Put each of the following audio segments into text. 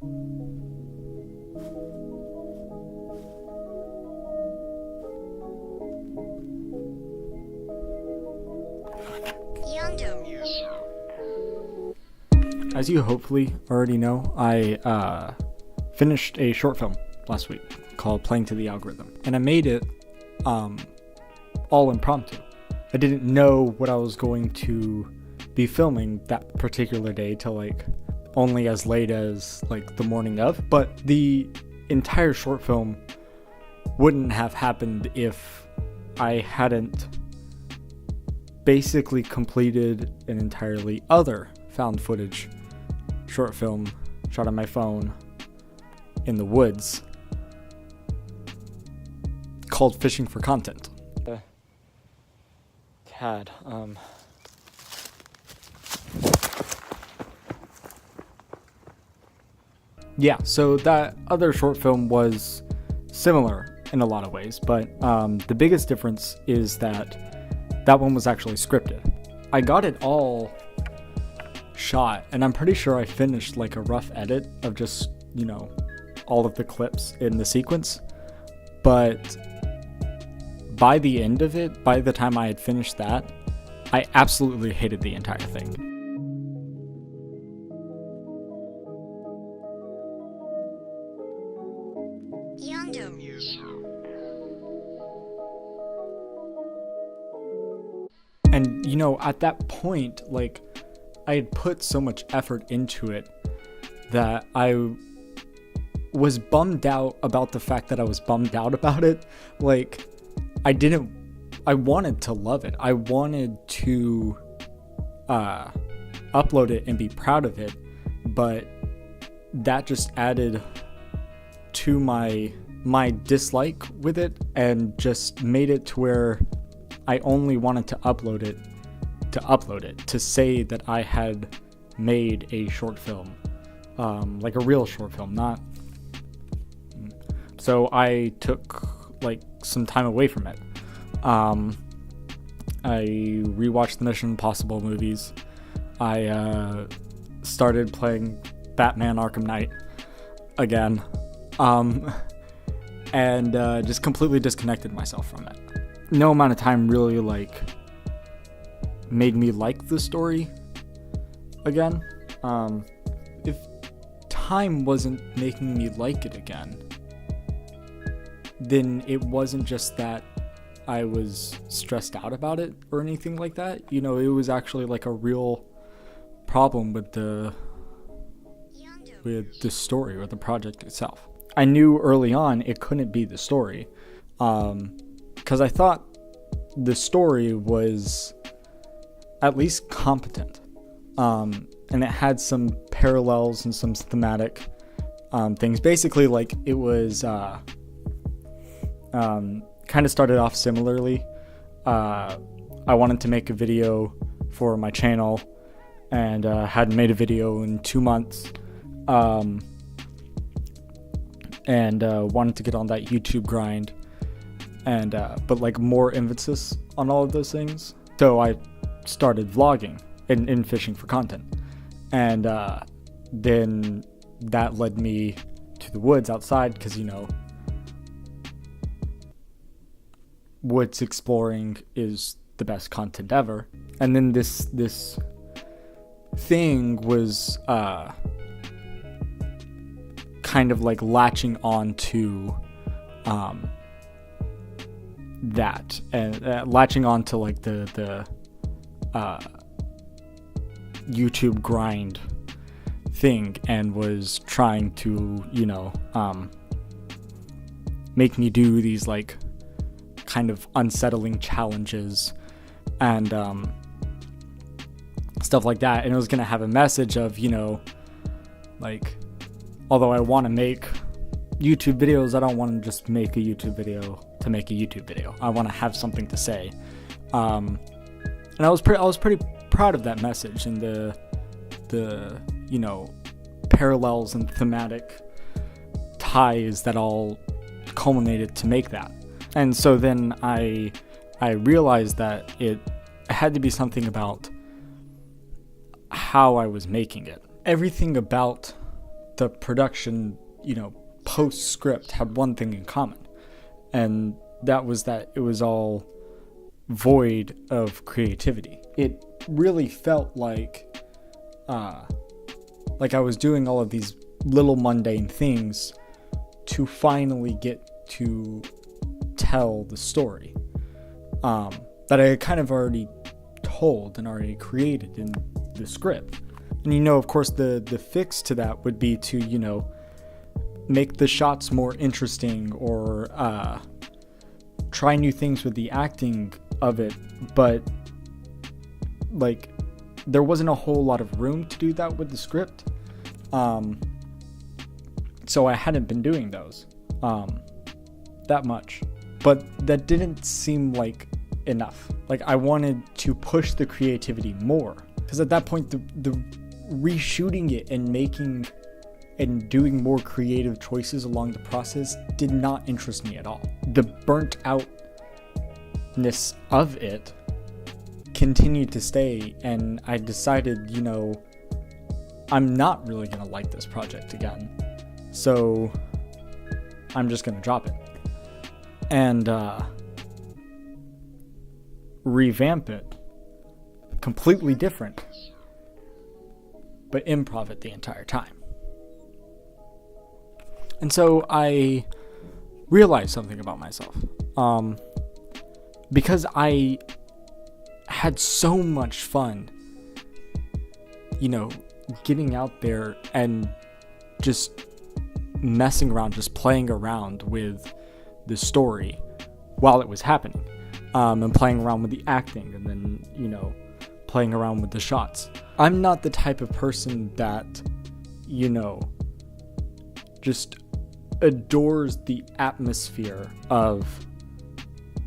As you hopefully already know, I finished a short film last week called Playing to the Algorithm, and I made it all impromptu. I didn't know what I was going to be filming that particular day till like only as late as like the morning of, but the entire short film wouldn't have happened if I hadn't basically completed an entirely other found footage short film shot on my phone in the woods called Fishing for Content. Tad, yeah, so that other short film was similar in a lot of ways, but the biggest difference is that one was actually scripted. I got it all shot, and I'm pretty sure I finished like a rough edit of just, all of the clips in the sequence, but by the end of it, by the time I had finished that, I absolutely hated the entire thing. And at that point, like, I had put so much effort into it that I was bummed out about the fact that I was bummed out about it. Like, I wanted to love it. I wanted to upload it and be proud of it, but that just added to my dislike with it and just made it to where I only wanted to upload it to say that I had made a short film, like a real short film, not. So I took like some time away from it. I rewatched the Mission Impossible movies. I started playing Batman Arkham Knight again, and just completely disconnected myself from it. No amount of time really like made me like the story again. If time wasn't making me like it again, then it wasn't just that I was stressed out about it or anything like that. It was actually like a real problem with the story or the project itself. I knew early on it couldn't be the story, because I thought the story was at least competent, and it had some parallels and some thematic things. Basically, like, it was kind of started off similarly. I wanted to make a video for my channel, and hadn't made a video in 2 months, and wanted to get on that YouTube grind, and but like more emphasis on all of those things. So I started vlogging and fishing for content, and then that led me to the woods outside, because woods exploring is the best content ever. And then this thing was kind of like latching on to that, and latching on to like the YouTube grind thing, and was trying to make me do these like kind of unsettling challenges and stuff like that. And it was going to have a message of, like, although I want to make YouTube videos, I don't want to just make a YouTube video to make a YouTube video. I want to have something to say. And I was pretty proud of that message, and the parallels and thematic ties that all culminated to make that. And so then I realized that it had to be something about how I was making it. Everything about the production, post-script had one thing in common. And that was that it was all void of creativity. It really felt like I was doing all of these little mundane things to finally get to tell the story that I had kind of already told and already created in the script. And of course the fix to that would be to make the shots more interesting or try new things with the acting of it, but there wasn't a whole lot of room to do that with the script, so I hadn't been doing those that much, but that didn't seem like enough. I wanted to push the creativity more, because at that point the reshooting it and making and doing more creative choices along the process did not interest me at all. The burnt outness of it continued to stay, and I decided, I'm not really gonna like this project again, so I'm just gonna drop it and revamp it completely different, but improv it the entire time. And so I realized something about myself, because I had so much fun, getting out there and just messing around, just playing around with the story while it was happening, and playing around with the acting, and then, playing around with the shots. I'm not the type of person that, just adores the atmosphere of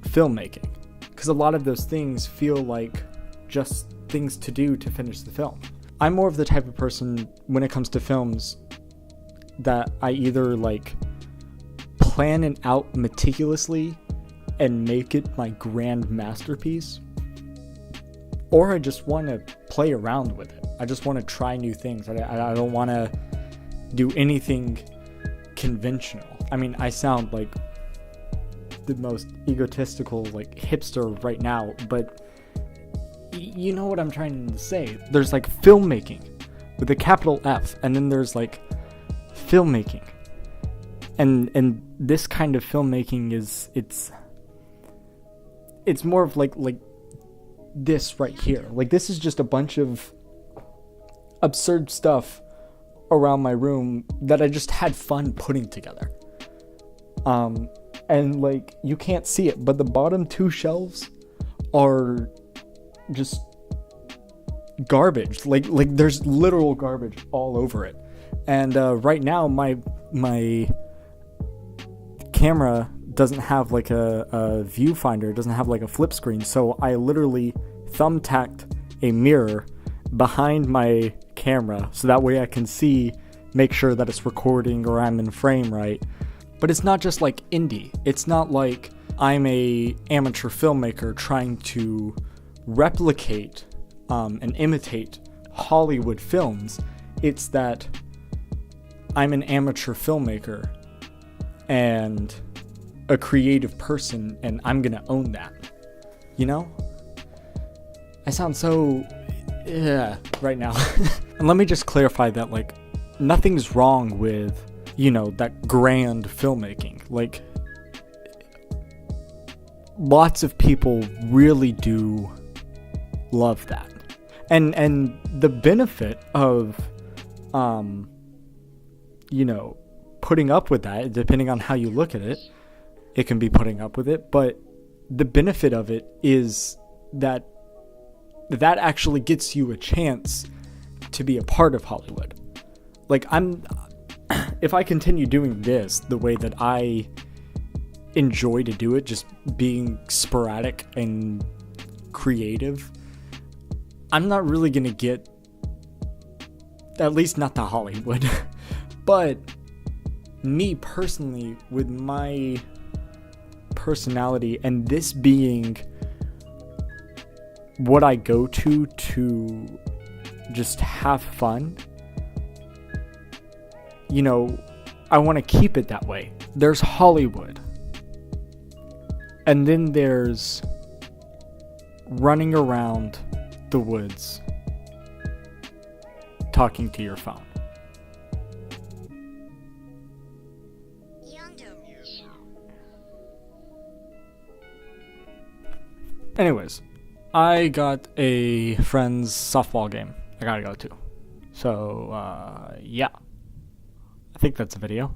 filmmaking, because a lot of those things feel like just things to do to finish the film. I'm more of the type of person, when it comes to films, that I either plan it out meticulously and make it my grand masterpiece, or I just want to play around with it. I just want to try new things. I don't want to do anything conventional. I mean, I sound like the most egotistical hipster right now, but you know what I'm trying to say. There's filmmaking with a capital F, and then there's filmmaking, and this kind of filmmaking is it's more of like this right here. This is just a bunch of absurd stuff around my room that I just had fun putting together. And you can't see it, but the bottom two shelves are just garbage. There's literal garbage all over it. And right now my camera doesn't have a viewfinder, it doesn't have a flip screen, so I literally thumbtacked a mirror behind my camera so that way I can make sure that it's recording or I'm in frame right. But it's not just indie. It's not like I'm a amateur filmmaker trying to replicate and imitate Hollywood films. It's that I'm an amateur filmmaker and a creative person, and I'm gonna own that. I sound so right now. And let me just clarify that nothing's wrong with that grand filmmaking. Lots of people really do love that, and the benefit of putting up with that, depending on how you look at it, it can be putting up with it, but the benefit of it is that actually gets you a chance to be a part of Hollywood. If I continue doing this the way that I enjoy to do it, just being sporadic and creative, I'm not really gonna get, at least not to Hollywood. But me personally, with my personality and this being what I go to just have fun, you know, I want to keep it that way. There's Hollywood. And then there's running around the woods talking to your phone. Anyways, I got a friend's softball game I gotta go to. So, yeah. I think that's a video.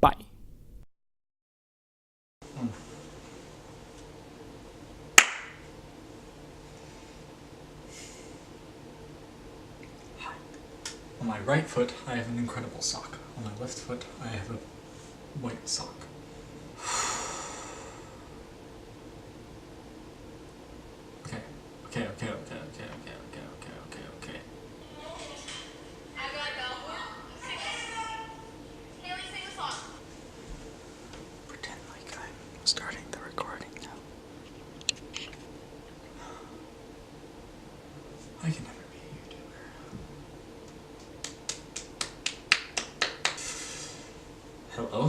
Bye. Hi. On my right foot, I have an incredible sock. On my left foot, I have a white sock. Okay. Pretend like I'm starting the recording now. I can never be a YouTuber. Hello?